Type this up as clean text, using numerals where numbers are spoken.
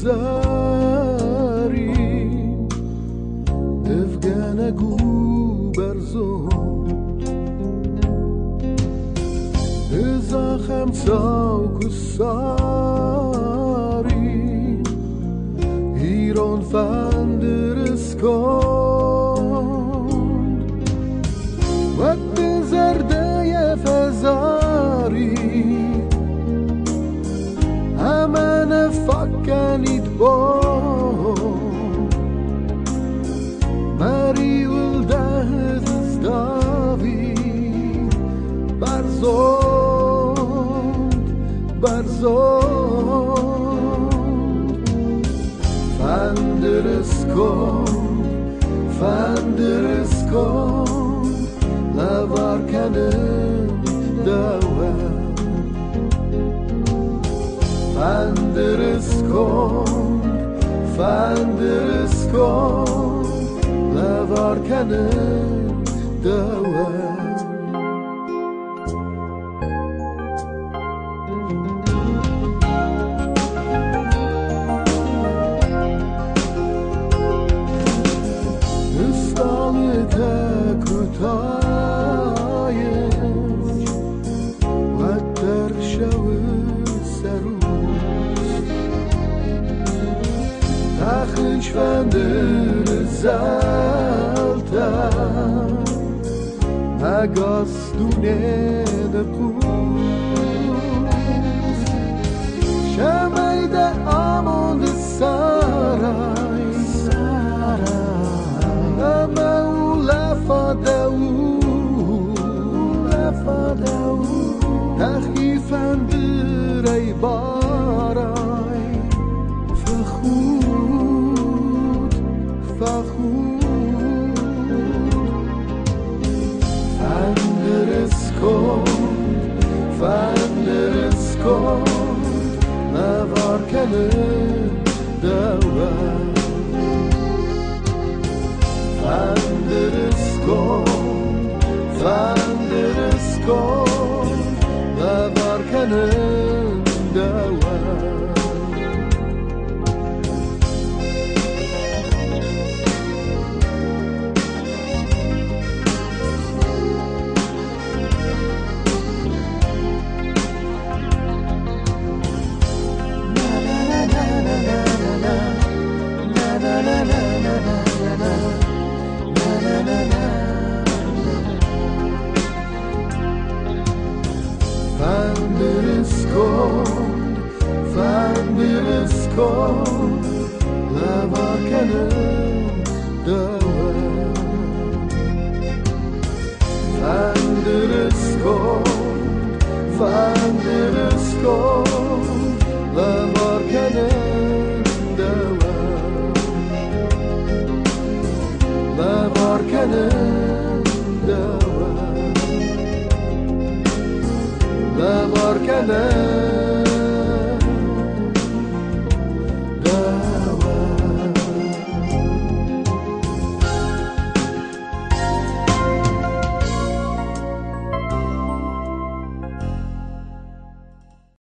zari evgana guberzo zachem sau kusari iron fanderskond وقت زرده فزاری همه فکنید با مریول ده زداوی برزند فندرسکن لور کنن دوه فندرسکن لور کنن دوه Agostune de pus Şamayda amon de saray Ama ulafadau Tahifendir ey baray Fakhud Fanderskon Navar kanın dava Fanderskon Navar kanın dava Fanderskon Lavar kanın dava Fanderskon Lavar kanın dava Lavar kanın dava Lavar kanın